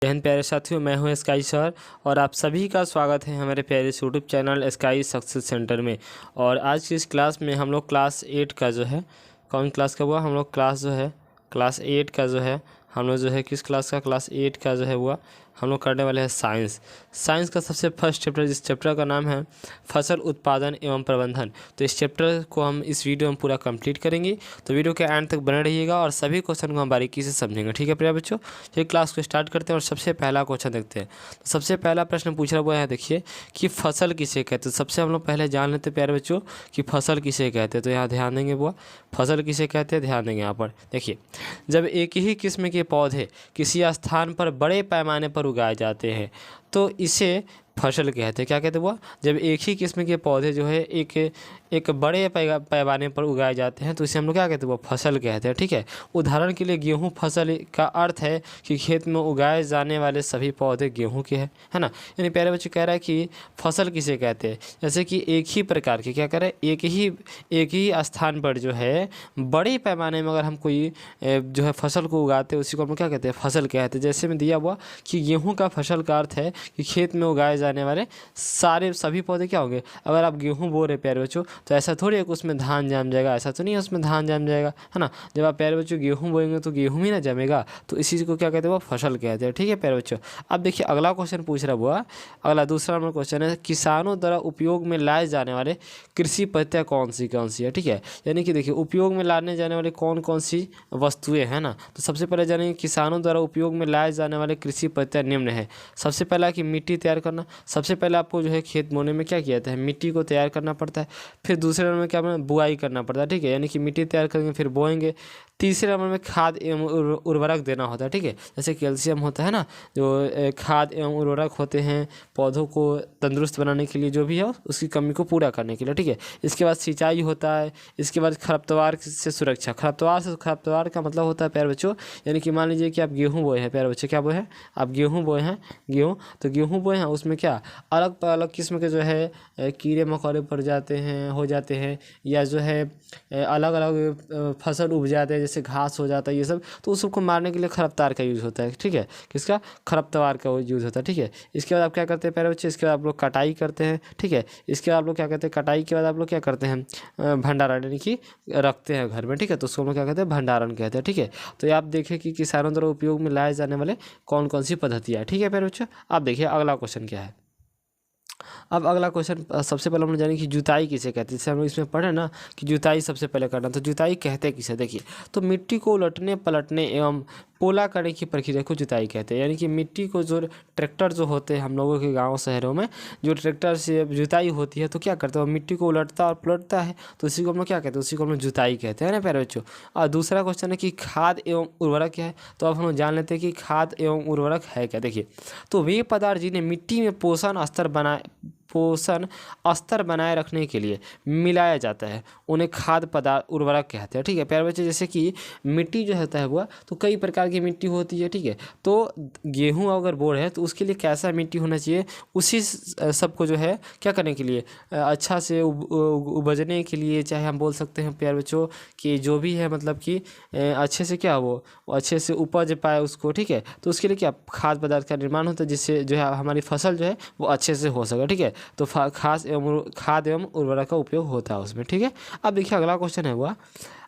जय हिंद प्यारे साथियों, मैं हूं स्काई सर और आप सभी का स्वागत है हमारे प्यारे YouTube channel sky success centre में। और आज की इस क्लास में हम लोग क्लास 8 का जो है, कौन क्लास का हुआ, हम लोग क्लास जो है क्लास 8 का जो है, हम लोग जो है किस क्लास का, क्लास 8 का जो है हुआ हम लोग करने वाले हैं साइंस। साइंस का सबसे फर्स्ट चैप्टर, जिस चैप्टर का नाम है फसल उत्पादन एवं प्रबंधन। तो इस चैप्टर को हम इस वीडियो में पूरा कंप्लीट करेंगे, तो वीडियो के एंड तक बने रहिएगा और सभी क्वेश्चन को हम बारीकी से समझेंगे। ठीक है प्रिय बच्चों, चलिए क्लास को स्टार्ट करते हैं और सबसे पहला क्वेश्चन देखते हैं। तो सबसे पहला प्रश्न पूछ रहा हुआ है, देखिए कि फसल किसे कहते हैं। सबसे हम लोग पहले जान लेते हैं प्यारे बच्चों कि फसल किसे कहते हैं। तो यहाँ ध्यान देंगे बुआ, फसल किसे कहते हैं, ध्यान देंगे यहाँ पर। देखिए, जब एक ही किस्म के पौधे किसी स्थान पर बड़े पैमाने पर उगाए जाते हैं तो इसे फसल कहते हैं। क्या कहते हैं वो, जब एक ही किस्म के पौधे जो है एक बड़े पैमाने पर उगाए जाते हैं तो इसे हम लोग क्या कहते हैं, वो फसल कहते हैं। ठीक है, उदाहरण के लिए गेहूं फसल का अर्थ है कि खेत में उगाए जाने वाले सभी पौधे गेहूं के हैं, है ना। यानी प्यारे बच्चे कह रहा है कि फसल किसे कहते हैं, जैसे कि एक ही प्रकार के, क्या कह रहे हैं, एक ही स्थान पर जो है बड़े पैमाने में अगर हम कोई जो है फसल को उगाते हैं उसी को हम क्या कहते हैं, फसल कहते हैं। जैसे में दिया हुआ कि गेहूँ का फसल का अर्थ है कि खेत में उगाए जाने वाले सभी पौधे क्या होंगे। अगर आप गेहूं बो रहे प्यारे बच्चों तो ऐसा थोड़ी है कि उसमें धान जम जाएगा, ऐसा तो नहीं है उसमें धान जम जाएगा, है ना। जब आप प्यारे बच्चों गेहूं बोएंगे तो गेहूं ही ना जमेगा, तो इसी को क्या कहते हैं, वो फसल कहते हैं। ठीक है प्यारे बच्चों, अब देखिए अगला क्वेश्चन पूछ रहा हुआ, अगला दूसरा नंबर क्वेश्चन है, किसानों द्वारा उपयोग में लाए जाने वाले कृषि पद्धतियाँ कौन सी है। ठीक है, यानी कि देखिए उपयोग में लाने जाने वाले कौन कौन सी वस्तुएं हैं ना। तो सबसे पहले जानेंगे किसानों द्वारा उपयोग में लाए जाने वाले कृषि पद्धतियाँ निम्न है। सबसे पहला कि मिट्टी तैयार करना। सबसे पहले आपको जो है खेत बोने में क्या किया जाता है, मिट्टी को तैयार करना पड़ता है। फिर दूसरे नंबर में क्या बुआई करना पड़ता है। ठीक है, यानी कि मिट्टी तैयार करेंगे फिर बोएंगे। तीसरे नंबर में खाद एवं उर्वरक देना होता है। ठीक है, जैसे कैल्शियम होता है ना, जो खाद एवं उर्वरक होते हैं पौधों को तंदुरुस्त बनाने के लिए, जो भी है उसकी कमी को पूरा करने के लिए। ठीक है, इसके बाद सिंचाई होता है। इसके बाद खरपतवार से सुरक्षा। खरपतवार का मतलब होता है प्यारे बच्चों, यानी कि मान लीजिए कि आप गेहूँ बोए हैं प्यारे बच्चों, क्या बोए हैं आप, गेहूँ बोए हैं, तो गेहूँ बोए हैं उसमें क्या अलग अलग किस्म के जो है कीड़े मकोड़े पड़ जाते हैं, हो जाते हैं, या जो है अलग अलग फसल उग जाते हैं, जैसे घास हो जाता है ये सब, तो उस सबको मारने के लिए खरपतवार का यूज़ होता है। ठीक है, किसका, खरपतवार का यूज़ होता है। ठीक है, इसके बाद आप क्या करते हैं प्यारे बच्चे, इसके बाद आप लोग कटाई करते हैं। ठीक है, इसके बाद आप लोग क्या कहते हैं, कटाई के बाद आप लोग क्या करते हैं, भंडारण यानी कि रखते हैं घर में। ठीक है, तो उसको हम लोग क्या कहते हैं, भंडारण कहते हैं। ठीक है, तो ये आप देखें कि किसानों द्वारा उपयोग में लाए जाने वाले कौन कौन सी पद्धतियाँ। ठीक है प्यारे बच्चों, आप देखिए अगला क्वेश्चन क्या है। अब अगला क्वेश्चन, सबसे पहले हम लोग जानें कि जुताई किसे कहते हैं। जैसे हम लोग इसमें पढ़े ना कि जुताई सबसे पहले करना, तो जुताई कहते किसे, देखिए तो मिट्टी को उलटने पलटने एवं पोला करने की प्रक्रिया को जुताई कहते हैं। यानी कि मिट्टी को जो ट्रैक्टर जो होते हैं हम लोगों के गाँव शहरों में, जो ट्रैक्टर से जुताई होती है तो क्या करता है, वो मिट्टी को उलटता और पलटता है, तो उसी को हम लोग क्या कहते हैं, उसी को हम लोग जुताई कहते हैं ना प्यारे बच्चों। और दूसरा क्वेश्चन है कि खाद एवं उर्वरक क्या है। तो अब हम लोग जान लेते हैं कि खाद एवं उर्वरक है क्या। देखिए, तो वे पदार्थ जिन्हें मिट्टी में पोषण स्तर बनाए रखने के लिए मिलाया जाता है उन्हें खाद्य पदार्थ उर्वरक कहते हैं। ठीक है प्यारे बच्चे, जैसे कि मिट्टी जो होता है वो तो कई प्रकार की मिट्टी होती है। ठीक है, तो गेहूं अगर बोर है तो उसके लिए कैसा मिट्टी होना चाहिए, उसी सबको जो है क्या करने के लिए, अच्छा से उपजने के लिए, चाहे हम बोल सकते हैं प्यारे बच्चों कि जो भी है मतलब कि अच्छे से क्या वो अच्छे से उपज पाए उसको। ठीक है, तो उसके लिए क्या खाद्य पदार्थ का निर्माण होता है जिससे जो है हमारी फसल जो है वो अच्छे से हो सके। ठीक है, तो खाद एवं उर्वरक का उपयोग होता है उसमें। ठीक है, अब देखिए अगला क्वेश्चन है हुआ,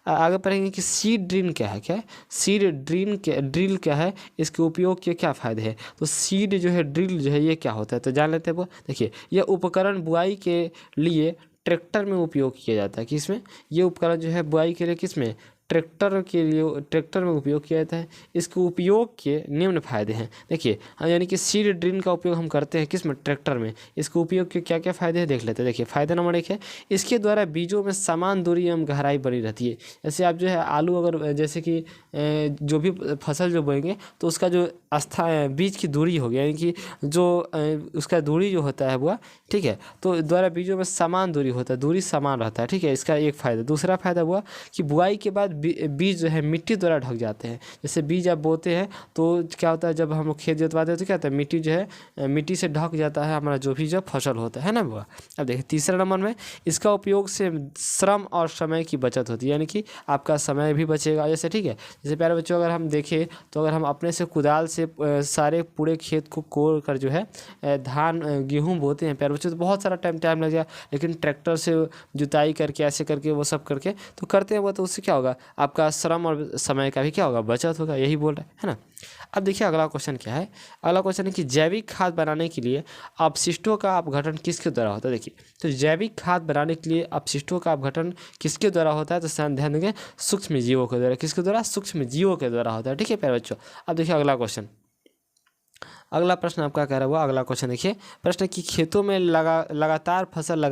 आगे पढ़ेंगे कि सीड ड्रिल क्या है। क्या सीड ड्रिल क्या है, इसके उपयोग के क्या फ़ायदे हैं। तो सीड जो है ड्रिल जो है ये क्या होता है, तो जान लेते हैं वो। देखिए, यह उपकरण बुआई के लिए ट्रैक्टर में उपयोग किया जाता है। किसमें, ये उपकरण जो है बुआई के लिए किसमें, ट्रैक्टर में उपयोग किया जाता है। इसके उपयोग के निम्न फायदे हैं। देखिए यानी कि सीड ड्रिल का उपयोग हम करते हैं किसमें, ट्रैक्टर में। इसके उपयोग के क्या क्या फ़ायदे हैं देख लेते हैं। देखिए फायदा नंबर 1 है, इसके द्वारा बीजों में समान दूरी एवं गहराई बनी रहती है। जैसे आप जो है आलू अगर जैसे कि जो भी फसल जो बोएंगे तो उसका जो बीज की दूरी होगी, यानी कि जो उसका दूरी जो होता है वो, ठीक है, तो द्वारा बीजों में समान दूरी होता है, दूरी समान रहता है। ठीक है, इसका एक फ़ायदा। दूसरा फ़ायदा हुआ कि बुआई के बाद बीज जो है मिट्टी द्वारा ढक जाते हैं। जैसे बीज आप बोते हैं तो क्या होता है, जब हम लोग खेत जोतवाते हैं तो क्या होता है, मिट्टी जो है मिट्टी से ढक जाता है हमारा जो भी जो फसल होता है ना बुआ। अब देखिए तीसरा नंबर में, इसका उपयोग से श्रम और समय की बचत होती है, यानी कि आपका समय भी बचेगा। जैसे ठीक है, जैसे प्यारे बच्चों अगर हम देखें तो अगर हम अपने से कुदाल से सारे पूरे खेत को कोड़ कर जो है धान गेहूँ बोते हैं प्यारे बच्चों, तो बहुत सारा टाइम लग जाएगा। लेकिन ट्रैक्टर से जुताई करके ऐसे करके वो सब करके तो करते हैं वो, तो उससे क्या होगा, आपका श्रम और समय का भी क्या होगा, बचत होगा, यही बोल रहे है ना। अब देखिए अगला क्वेश्चन क्या है। अगला क्वेश्चन है कि जैविक खाद बनाने के लिए अपशिष्टों का अपघटन किसके द्वारा होता है। देखिए तो जैविक खाद बनाने के लिए अपशिष्टों का अपघटन किसके द्वारा होता है, तो ध्यान देंगे सूक्ष्म जीवों के द्वारा। किसके द्वारा, सूक्ष्म जीवों के द्वारा होता है। ठीक है प्यारे बच्चों। अब देखिए अगला क्वेश्चन, अगला प्रश्न आपका कह रहा हुआ, अगला क्वेश्चन देखिए, प्रश्न कि खेतों में लगातार फसल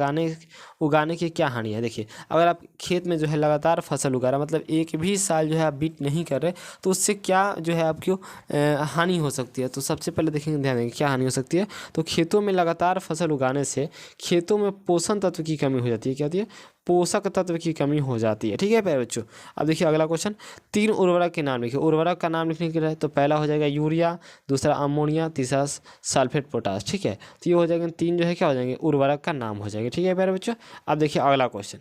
उगाने की क्या हानि है। देखिए अगर आप खेत में जो है लगातार फसल उगा रहे, मतलब एक भी साल जो है आप बीट नहीं कर रहे, तो उससे क्या जो है आपकी हानि हो सकती है। तो सबसे पहले देखेंगे, ध्यान देंगे क्या हानि हो सकती है। तो खेतों में लगातार फसल उगाने से खेतों में पोषण तत्व की कमी हो जाती है। क्या होती है, पोषक तत्व की कमी हो जाती है। ठीक है प्यारे बच्चों। अब देखिए अगला क्वेश्चन, 3 उर्वरक के नाम लिखिए। उर्वरक का नाम लिखने के लिए तो पहला हो जाएगा यूरिया, दूसरा अमोनिया, तीसरा सल्फेट पोटास। ठीक है, तो ये हो जाएगा 3 जो है क्या हो जाएंगे, उर्वरक का नाम हो जाएगा। ठीक है प्यारे बच्चों। अब देखिए अगला क्वेश्चन,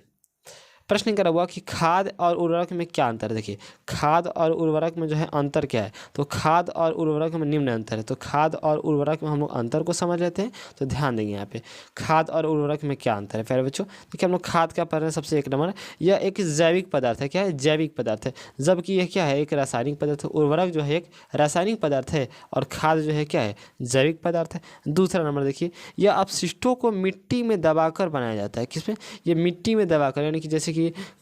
प्रश्न करा हुआ कि खाद और उर्वरक में क्या अंतर है। देखिए खाद और उर्वरक में जो है अंतर क्या है, तो खाद और उर्वरक में निम्न अंतर है। तो खाद और उर्वरक में हम लोग अंतर को समझ लेते हैं। तो ध्यान देंगे यहाँ पे खाद और उर्वरक में क्या अंतर है प्यारे बच्चों। देखिए हम लोग खाद का पढ़ रहे हैं सबसे एक नंबर, यह एक जैविक पदार्थ है। क्या है, जैविक पदार्थ है, जबकि यह क्या है, एक रासायनिक पदार्थ है। उर्वरक जो है एक रासायनिक पदार्थ है और खाद जो है क्या है, जैविक पदार्थ है। दूसरा नंबर देखिए, यह अपशिष्टों को मिट्टी में दबाकर बनाया जाता है। किसमें, ये मिट्टी में दबाकर, यानी कि जैसे कि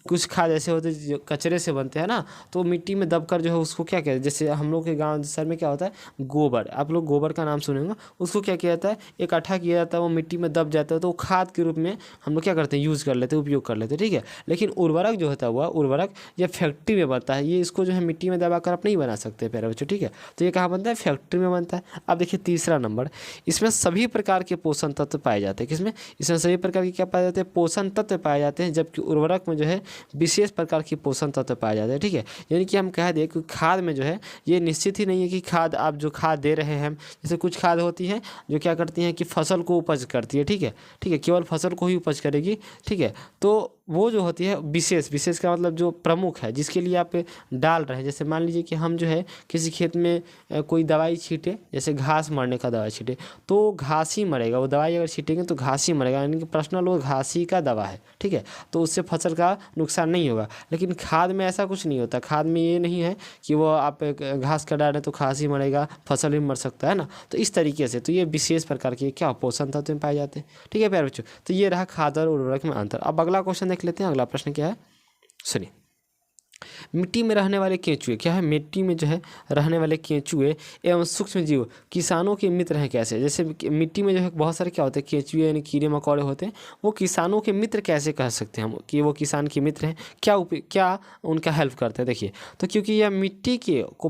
कुछ खाद ऐसे होते हैं जो कचरे से बनते हैं ना, तो मिट्टी में दबकर जो है उसको क्या कहते हैं, जैसे हम लोग के गांव शहर में क्या होता है, गोबर, आप लोग गोबर का नाम सुनेंगे, उसको क्या किया जाता है, इकट्ठा किया जाता है, वो मिट्टी में दब जाता है, तो वो खाद के रूप में हम लोग क्या करते हैं, यूज़ कर लेते हैं, उपयोग कर लेते हैं। ठीक है, लेकिन उर्वरक जो होता हुआ उर्वरक ये फैक्ट्री में बनता है, ये इसको जो है मिट्टी में दबाकर आप नहीं बना सकते प्यारे बच्चों। ठीक है, तो ये कहाँ बनता है, फैक्ट्री में बनता है। अब देखिए तीसरा नंबर, इसमें सभी प्रकार के पोषण तत्व पाए जाते हैं। किसमें, इसमें सभी प्रकार के क्या पाए जाते हैं, पोषण तत्व पाए जाते हैं, जबकि उर्वरक में जो है विशेष प्रकार की पोषण तत्व पाए जाते हैं। ठीक है, यानी कि हम कह दें कि खाद में जो है ये निश्चित ही नहीं है कि खाद आप जो खाद दे रहे हैं, जैसे कुछ खाद होती हैं जो क्या करती हैं कि फसल को उपज करती है। ठीक है, ठीक है, केवल फसल को ही उपज करेगी। ठीक है, तो वो जो होती है विशेष का मतलब जो प्रमुख है, जिसके लिए आप डाल रहे हैं। जैसे मान लीजिए कि हम जो है किसी खेत में कोई दवाई छीटे, जैसे घास मरने का दवाई छीटे, तो घास ही मरेगा। वो दवाई अगर छीटेंगे तो घास ही मरेगा, यानी कि पर्सनल वो घास ही का दवा है। ठीक है, तो उससे फसल का नुकसान नहीं होगा। लेकिन खाद में ऐसा कुछ नहीं होता। खाद में ये नहीं है कि वो आप घास का डाल रहे तो घास ही मरेगा, फसल भी मर सकता है ना। तो इस तरीके से तो ये विशेष प्रकार के क्या पोषण तत्व में पाए जाते हैं। ठीक है प्यारे बच्चों, तो ये रहा खाद और उर्वरक में अंतर। अब अगला क्वेश्चन देख लेते हैं। अगला प्रश्न क्या है, सुनिए, मिट्टी में रहने वाले केंचुए, क्या है, मिट्टी में जो है रहने वाले केंचुए एवं सूक्ष्म जीव किसानों के मित्र हैं कैसे। जैसे मिट्टी में जो है बहुत सारे क्या होते हैं, केंचुए यानी कीड़े मकोड़े होते हैं, वो किसानों के मित्र कैसे कह सकते हैं हम कि वो किसान के मित्र हैं, क्या उनका हेल्प करते हैं। देखिए तो क्योंकि यह मिट्टी के को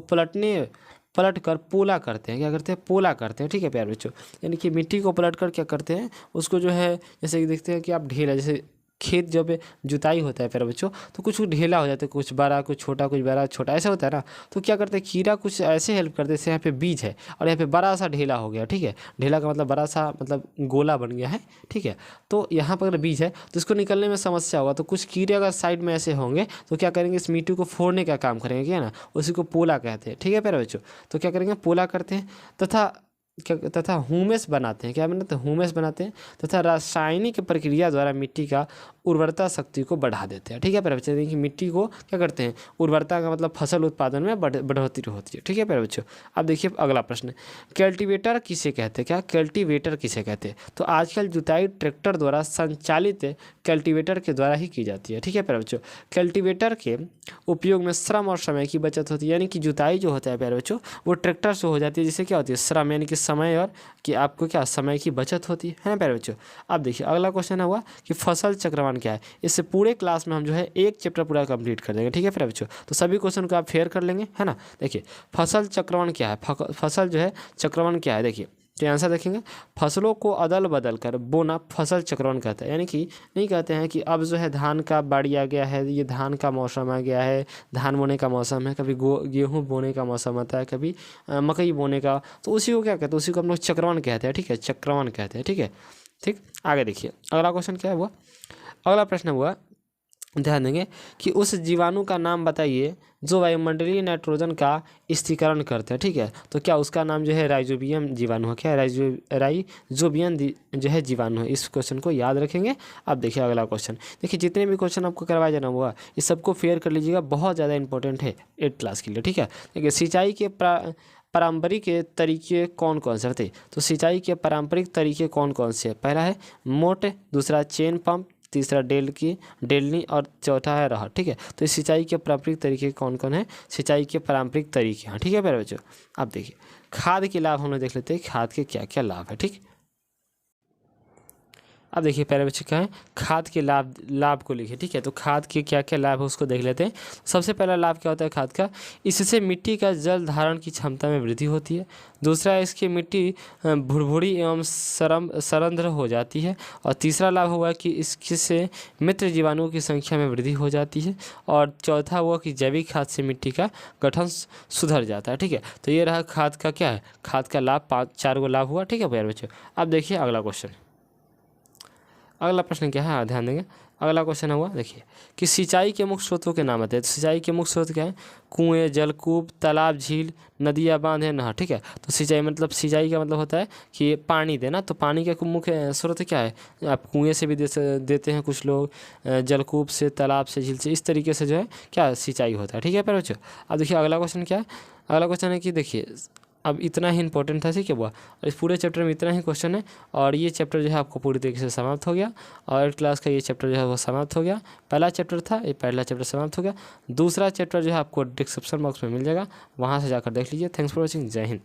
पलट कर पोला करते हैं। क्या करते हैं, पोला करते हैं। ठीक है प्यारे बच्चों, यानी कि मिट्टी को पलट कर क्या करते हैं, उसको जो है जैसे कि देखते हैं कि आप ढेला, जैसे खेत जब जुताई होता है प्यारे बच्चों, तो कुछ ढेला हो जाता है, कुछ बड़ा कुछ छोटा, कुछ बड़ा छोटा, ऐसा होता है ना। तो क्या करते हैं, कीड़ा कुछ ऐसे हेल्प करते हैं, जैसे यहाँ पे बीज है और यहाँ पे बड़ा सा ढेला हो गया। ठीक है, ढेला का मतलब बड़ा सा मतलब गोला बन गया है। ठीक है, तो यहाँ पर अगर बीज है तो इसको निकलने में समस्या होगा, तो कुछ कीड़े अगर साइड में ऐसे होंगे तो क्या करेंगे, इस मिट्टी को फोड़ने का काम करेंगे, क्या ना, उसी को पोला कहते हैं। ठीक है प्यारे बच्चों, तो क्या करेंगे, पोला करते हैं तथा ह्यूमस बनाते हैं। क्या बनाते हैं, ह्यूमस बनाते हैं तथा रासायनिक प्रक्रिया द्वारा मिट्टी का उर्वरता शक्ति को बढ़ा देते हैं। ठीक है प्यारे बच्चों, देखिए मिट्टी को क्या करते हैं, उर्वरता का मतलब फसल उत्पादन में बढ़ोतरी होती है। ठीक है प्यारे बच्चों। अब देखिए अगला प्रश्न, कल्टीवेटर किसे कहते हैं। क्या कल्टीवेटर किसे कहते हैं, तो आजकल जुताई ट्रैक्टर द्वारा संचालित कल्टीवेटर के द्वारा ही की जाती है। ठीक है प्यारे बच्चों, कल्टीवेटर के उपयोग में श्रम और समय की बचत होती है, यानी कि जुताई जो होता है प्यारे बच्चों वो ट्रैक्टर से हो जाती है, जिससे क्या होती है, श्रम यानी कि समय, और कि आपको क्या समय की बचत होती है ना प्यारे बच्चों। अब देखिए अगला क्वेश्चन हुआ कि फसल चक्रवाण क्या है। इससे पूरे क्लास में हम जो है एक चैप्टर पूरा कंप्लीट कर देंगे। ठीक है प्यारे बच्चों, तो सभी क्वेश्चन को आप फेयर कर लेंगे, है ना। देखिए फसल चक्रवाण क्या है, फसल जो है चक्रवाण क्या है। देखिए तो आंसर देखेंगे, फसलों को अदल बदल कर बोना फसल चक्रण कहते हैं। यानी कि नहीं कहते हैं कि अब जो है धान का बाड़ी आ गया है, ये धान का मौसम आ गया है, धान बोने का मौसम है, कभी गेहूँ बोने का मौसम आता है, कभी मकई बोने का, तो उसी को क्या कहते हैं, उसी को हम लोग चक्रवन कहते हैं। ठीक है, चक्रवन कहते हैं। ठीक है, ठीक। आगे देखिए अगला क्वेश्चन क्या हुआ, अगला प्रश्न हुआ, ध्यान देंगे कि उस जीवाणु का नाम बताइए जो वायुमंडलीय नाइट्रोजन का स्थिरीकरण करते हैं। ठीक है, तो क्या उसका नाम जो है राइजोबियम जीवाणु है। क्या राइजोबियम जो है जीवाणु है। इस क्वेश्चन को याद रखेंगे। अब देखिए अगला क्वेश्चन, देखिए जितने भी क्वेश्चन आपको करवाया जाना हुआ इस सबको फेयर कर लीजिएगा, बहुत ज़्यादा इंपॉर्टेंट है 8th क्लास के लिए। ठीक है, देखिए सिंचाई के पारंपरिक तरीके कौन कौन से थे। तो सिंचाई के पारंपरिक तरीके कौन कौन से हैं, पहला है मोट, दूसरा चेन पंप, तीसरा डेलनी और चौथा है रहर। ठीक है, तो इस सिंचाई के पारंपरिक तरीके कौन कौन है, सिंचाई के पारंपरिक तरीके हैं। ठीक है प्यारे बच्चों, अब देखिए खाद के लाभ हम लोग देख लेते हैं, खाद के क्या क्या लाभ है। ठीक, अब देखिए प्यारे बच्चे क्या है, खाद के लाभ को लिखिए। ठीक है, तो खाद के क्या क्या लाभ है उसको देख लेते हैं। सबसे पहला लाभ क्या होता है खाद का, इससे मिट्टी का जल धारण की क्षमता में वृद्धि होती है। दूसरा, इसकी मिट्टी भुरभुरी एवं सरंध्र हो जाती है। और तीसरा लाभ हुआ कि इससे मित्र जीवाणुओं की संख्या में वृद्धि हो जाती है। और चौथा हुआ कि जैविक खाद से मिट्टी का गठन सुधर जाता है। ठीक है, तो ये रहा खाद का क्या है, खाद का लाभ, 4 गो लाभ हुआ। ठीक है प्यारे बच्चों, अब देखिए अगला क्वेश्चन, अगला प्रश्न क्या है, ध्यान देंगे। अगला क्वेश्चन हुआ देखिए कि सिंचाई के मुख्य स्रोतों के नाम बताइए। तो सिंचाई के मुख्य स्रोत क्या है, कुएं, जलकूप, तालाब, झील, नदियाँ, बांध है, नहर। ठीक है, तो सिंचाई मतलब सिंचाई का मतलब होता है कि पानी देना। तो पानी का मुख्य स्रोत क्या है, आप कुएं से भी देते हैं कुछ लोग, जलकूप से, तालाब से, झील से, इस तरीके से जो है क्या सिंचाई होता है। ठीक है प्यारे बच्चों, अब देखिए अगला क्वेश्चन क्या है, अगला क्वेश्चन है कि देखिए अब इतना ही इंपॉर्टेंट था। ठीक है हुआ, और इस पूरे चैप्टर में इतना ही क्वेश्चन है। और ये चैप्टर जो है आपको पूरी तरीके से समाप्त हो गया। और 8th क्लास का ये चैप्टर जो है वो समाप्त हो गया। पहला चैप्टर था, ये पहला चैप्टर समाप्त हो गया। दूसरा चैप्टर जो है आपको डिस्क्रिप्शन बॉक्स में मिल जाएगा, वहाँ से जाकर देख लीजिए। थैंक्स फॉर वॉचिंग, जय हिंद।